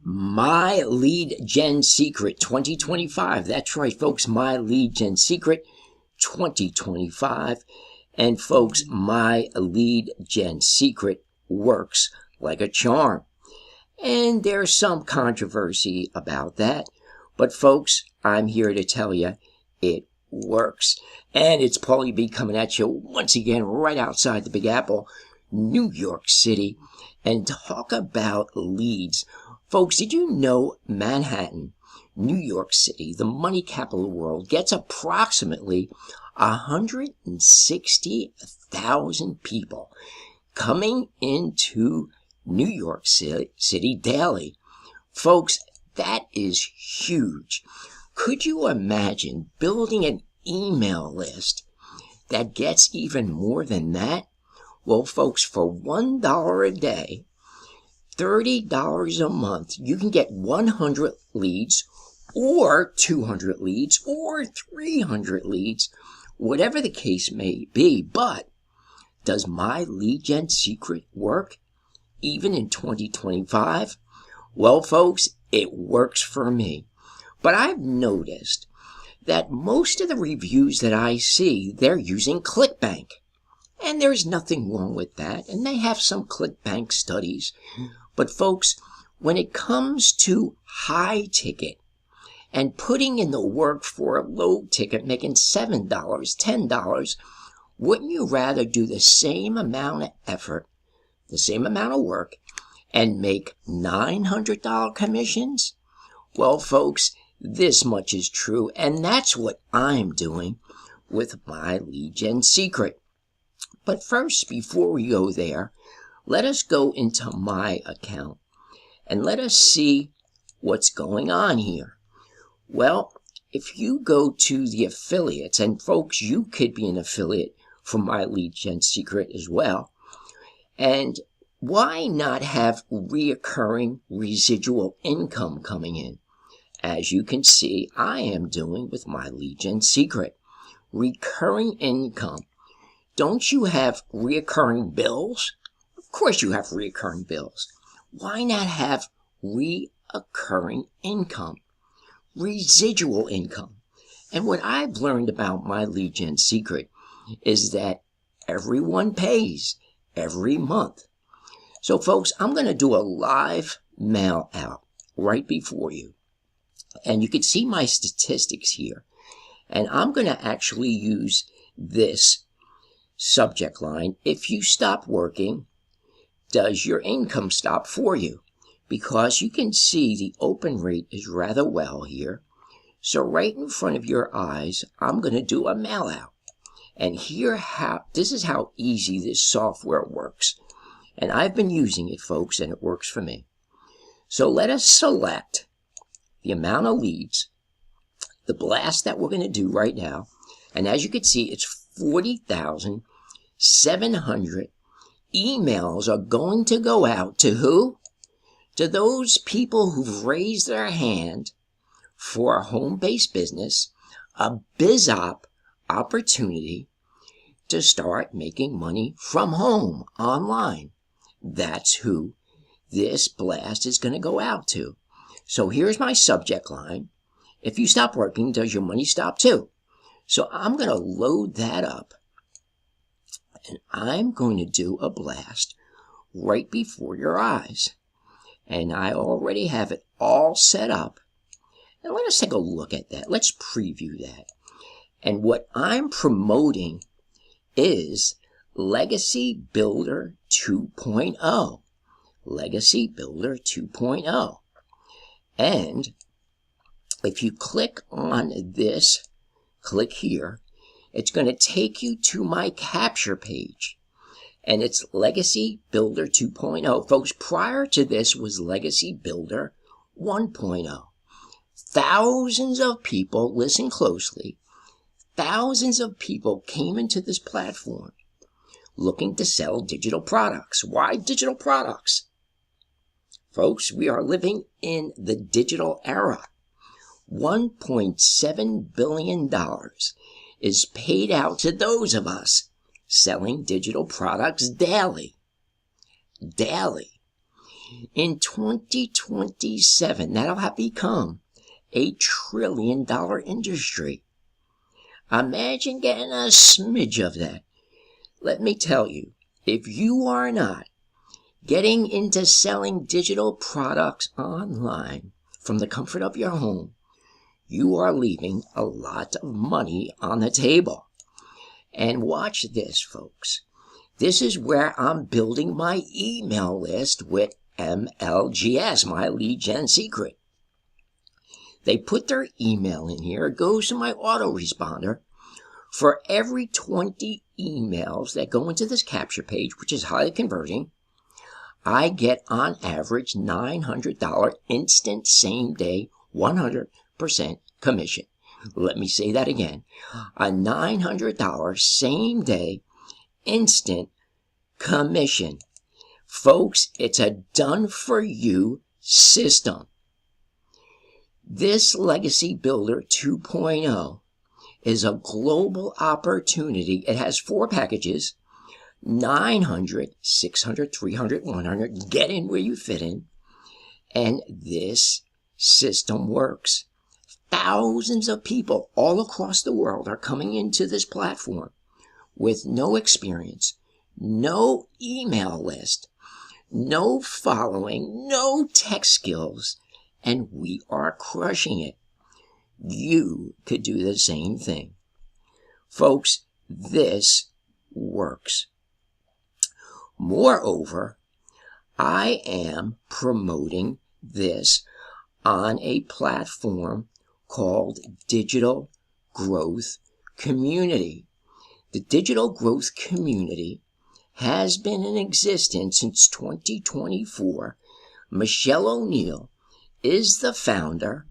My Lead Gen Secret 2025. That's right, folks. My Lead Gen Secret 2025. And folks, My Lead Gen Secret works like a charm. And there's some controversy about that. But folks, I'm here to tell you it works. And it's Paulie B coming at you once again right outside the Big Apple, New York City, and talk about leads. Folks, did you know Manhattan, New York City, the money capital of the world, gets approximately 160,000 people coming into New York City daily? Folks, that is huge. Could you imagine building an email list that gets even more than that? Well, folks, for $1 a day, $30 a month, you can get 100 leads or 200 leads or 300 leads, whatever the case may be. But does My Lead Gen Secret work even in 2025? Well, folks, it works for me. But I've noticed that most of the reviews that I see, they're using ClickBank. And there's nothing wrong with that. And they have some ClickBank studies. But folks, when it comes to high ticket and putting in the work for a low ticket, making $7, $10, wouldn't you rather do the same amount of effort, the same amount of work, and make $900 commissions? Well, folks, this much is true, and that's what I'm doing with My Lead Gen Secret. But first, before we go there, let us go into my account and let us see what's going on here. Well, if you go to the affiliates, and folks, you could be an affiliate for My Lead Gen Secret as well, and why not have reoccurring residual income coming in? As you can see, I am doing with My Lead Gen Secret. Recurring income. Don't you have reoccurring bills? Of course you have reoccurring bills. Why not have reoccurring income? Residual income. And what I've learned about My Lead Gen Secret is that everyone pays every month. So folks, I'm going to do a live mail out right before you. And you can see my statistics here. And I'm going to actually use this subject line. If you stop working, does your income stop for you? Because you can see the open rate is rather well here. So right in front of your eyes, I'm going to do a mail out. And this is how easy this software works. And I've been using it, folks, and it works for me. So let us select the amount of leads, the blast that we're going to do right now. And as you can see, it's 40,700 emails are going to go out to who? To those people who've raised their hand for a home-based business, a BizOp opportunity to start making money from home online. That's who this blast is going to go out to. So here's my subject line. If you stop working, does your money stop too? So I'm going to load that up. And I'm going to do a blast right before your eyes. And I already have it all set up. And let us take a look at that. Let's preview that. And what I'm promoting is Legacy Builder 2.0. Legacy Builder 2.0. And if you click on this, click here, it's going to take you to my capture page. And it's Legacy Builder 2.0. Folks, prior to this was Legacy Builder 1.0. Thousands of people, listen closely, thousands of people came into this platform looking to sell digital products. Why digital products? Folks, we are living in the digital era. $1.7 billion is paid out to those of us selling digital products daily. In 2027, that'll have become a $1 trillion industry. Imagine getting a smidge of that. Let me tell you, if you are not getting into selling digital products online from the comfort of your home, you are leaving a lot of money on the table. And watch this, folks. This is where I'm building my email list with MLGS, my lead gen secret. They put their email in here. It goes to my autoresponder. For every 20 emails that go into this capture page, which is highly converting, I get on average $900 instant same day 100% commission. Let me say that again. A $900 same day instant commission. Folks, it's a done for you system. This Legacy Builder 2.0 is a global opportunity. It has 4 packages, 900, 600, 300, 100. Get in where you fit in. And this system works. Thousands of people all across the world are coming into this platform with no experience, no email list, no following, no tech skills, and we are crushing it. You could do the same thing. Folks, this works. Moreover, I am promoting this on a platform called Digital Growth Community. The Digital Growth Community has been in existence since 2024. Michelle O'Neill is the founder,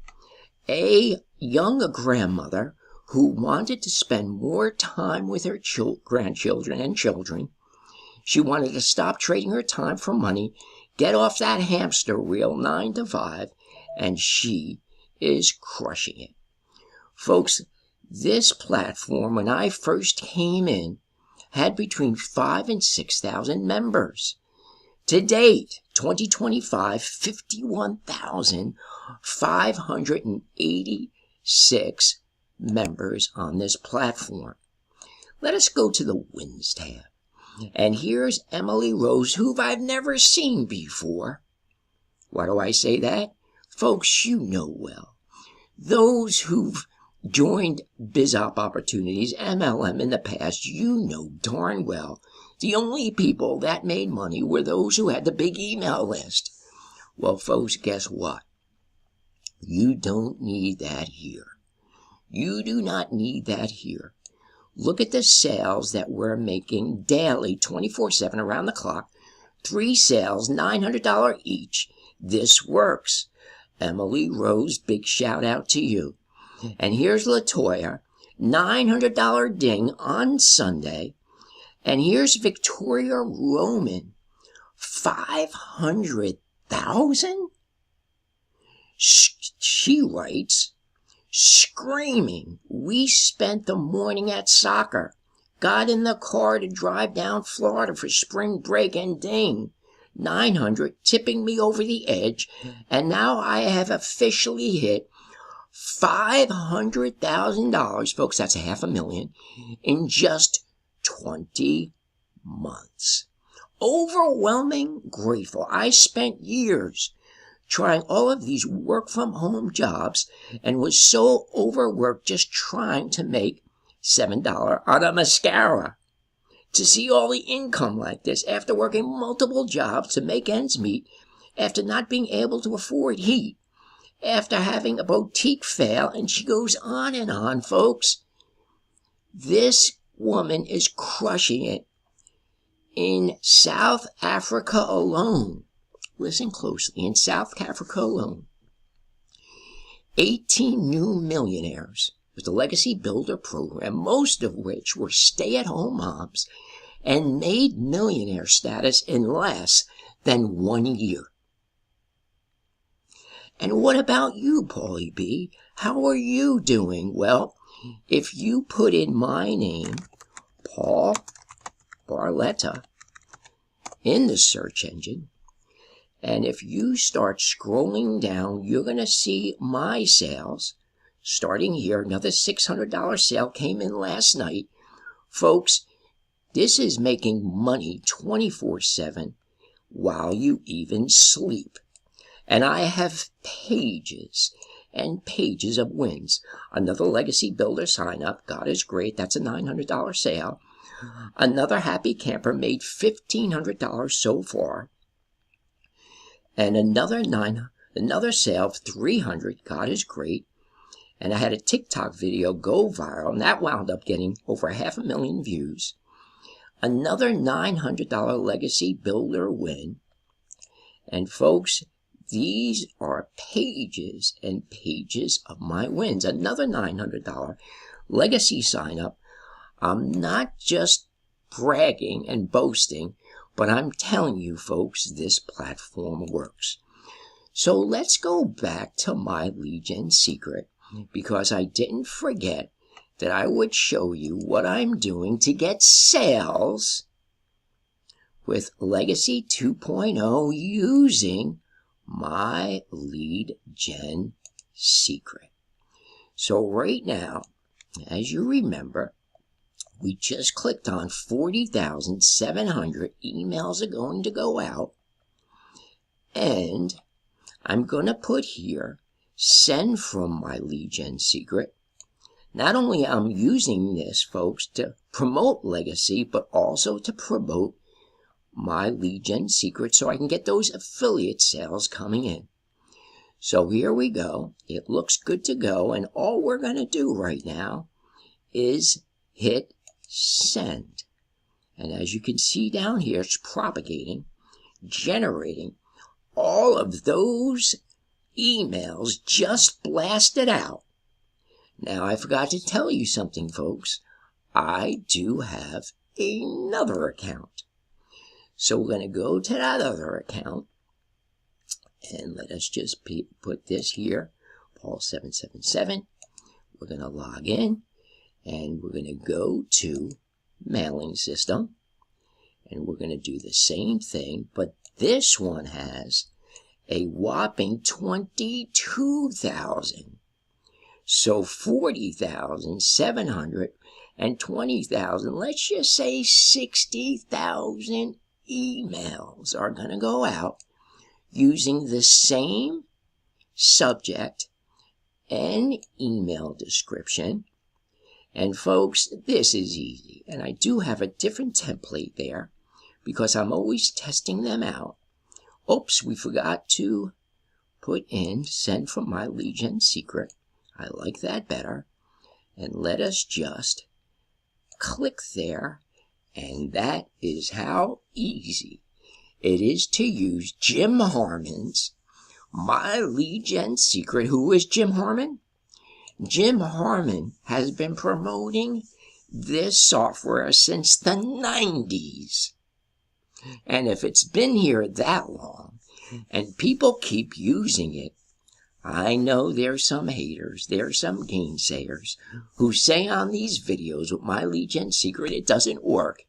a young grandmother who wanted to spend more time with her grandchildren and children. She wanted to stop trading her time for money, get off that hamster wheel 9 to 5, and she is crushing it. Folks, this platform, when I first came in, had between 5,000 and 6,000 members. To date, 2025, 51,586 members on this platform. Let us go to the Wins tab. And here's Emily Rose, who I've never seen before. Why do I say that? Folks, you know well. Those who've joined BizOp Opportunities, MLM, in the past, you know darn well the only people that made money were those who had the big email list. Well, folks, guess what? You don't need that here. You do not need that here. Look at the sales that we're making daily, 24/7, around the clock. 3 sales, $900 each. This works. Emily Rose, big shout out to you. And here's Latoya, $900 ding on Sunday. And here's Victoria Roman, 500,000? She writes, screaming, we spent the morning at soccer, got in the car to drive down Florida for spring break, and ding, 900, tipping me over the edge, and now I have officially hit $500,000, folks, that's $500,000, in just 20 months. Overwhelming, grateful. I spent years trying all of these work-from-home jobs and was so overworked just trying to make $7 on a mascara. To see all the income like this after working multiple jobs to make ends meet, after not being able to afford heat, after having a boutique fail, and she goes on, folks. This woman is crushing it in South Africa alone. Listen closely. In South Africa alone, 18 new millionaires with the Legacy Builder program, most of which were stay-at-home moms, and made millionaire status in less than 1 year. And what about you, Paulie B? How are you doing? Well, if you put in my name, Paul Barletta, in the search engine, And if you start scrolling down, you're going to see my sales. Starting here, another $600 sale came in last night. Folks, this is making money 24/7 while you even sleep. And I have pages and pages of wins. Another Legacy Builder sign up. God is great. That's a $900 sale. Another Happy Camper made $1,500 so far. And another sale of $300. God is great. And I had a TikTok video go viral, and that wound up getting over 500,000 views. Another $900 Legacy Builder win. And folks, these are pages and pages of my wins. Another $900 Legacy sign up. I'm not just bragging and boasting, but I'm telling you folks, this platform works. So let's go back to my lead gen secret, because I didn't forget that I would show you what I'm doing to get sales with Legacy 2.0 using my lead gen secret. So right now, as you remember, we just clicked on 40,700 emails are going to go out. And I'm going to put here, send from my lead gen secret. Not only am I using this, folks, to promote Legacy, but also to promote my lead gen secret so I can get those affiliate sales coming in. So here we go. It looks good to go. And all we're going to do right now is hit send. And as you can see down here, it's propagating, generating all of those emails just blasted out. Now, I forgot to tell you something, folks. I do have another account. So we're going to go to that other account. And let us just put this here, Paul777. We're going to log in. And we're going to go to mailing system. And we're going to do the same thing. But this one has a whopping 22,000. So 40,700 and 20,000. Let's just say 60,000 emails are going to go out using the same subject and email description. And folks, this is easy. And I do have a different template there because I'm always testing them out. Oops, we forgot to put in send from my lead gen secret. I like that better. And let us just click there. And that is how easy it is to use Jim Harmon's my lead gen secret. Who is Jim Harmon? Jim Harmon has been promoting this software since the 90s. And if it's been here that long and people keep using it, I know there's some haters, there's some gainsayers who say on these videos with my lead gen secret it doesn't work.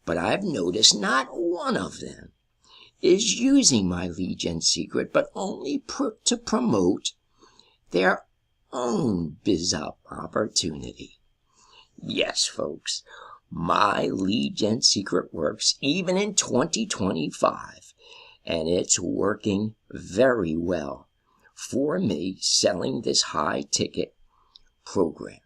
But I've noticed not one of them is using my lead gen secret, but only to promote their own BizUp opportunity. Yes, folks, my lead gen secret works even in 2025, and it's working very well for me selling this high ticket program.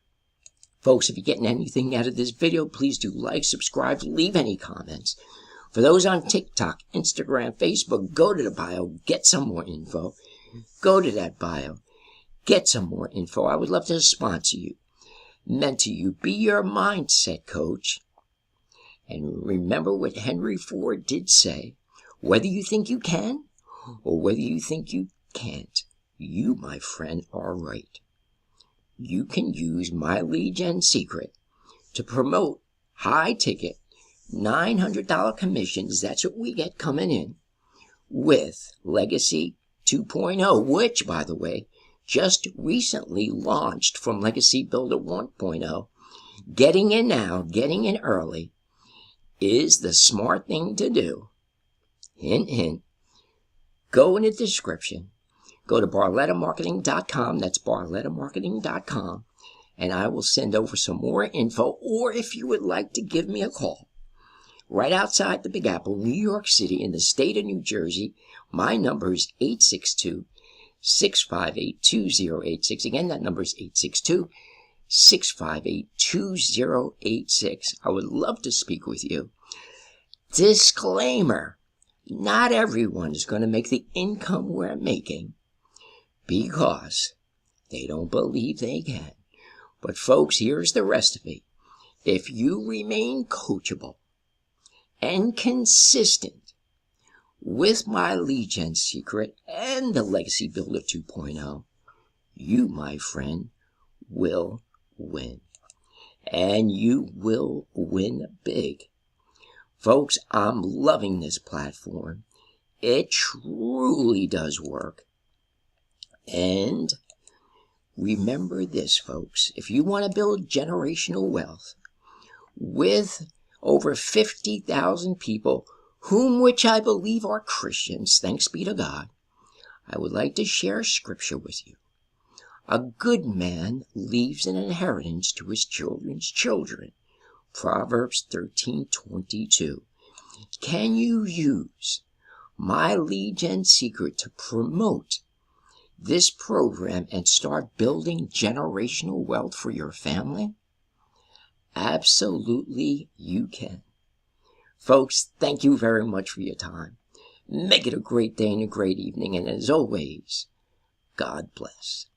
Folks, if you're getting anything out of this video, please do like, subscribe, leave any comments. For those on TikTok, Instagram, Facebook, go to the bio, get some more info. Go to that bio. Get some more info. I would love to sponsor you, mentor you, be your mindset coach. And remember what Henry Ford did say, whether you think you can or whether you think you can't, you, my friend, are right. You can use my lead gen secret to promote high ticket, $900 commissions. That's what we get coming in with Legacy 2.0, which, by the way, just recently launched from Legacy Builder 1.0. Getting in now, getting in early, is the smart thing to do. Hint, hint. go in the description. Go to barlettamarketing.com. That's barlettamarketing.com. And I will send over some more info. Or if you would like to give me a call, right outside the Big Apple, New York City, in the state of New Jersey, my number is 862-658-2086. Again, that number is 862-658-2086. I would love to speak with you. Disclaimer: not everyone is going to make the income we're making because they don't believe they can. But folks, here's the recipe. If you remain coachable and consistent with my lead gen secret and the Legacy Builder 2.0, you, my friend, will win. And you will win big. Folks, I'm loving this platform. It truly does work. And remember this, folks. If you want to build generational wealth with over 50,000 people, which I believe are Christians, thanks be to God, I would like to share scripture with you. A good man leaves an inheritance to his children's children. Proverbs 13:22. Can you use my lead gen secret to promote this program and start building generational wealth for your family? Absolutely, you can. Folks, thank you very much for your time. Make it a great day and a great evening. And as always, God bless.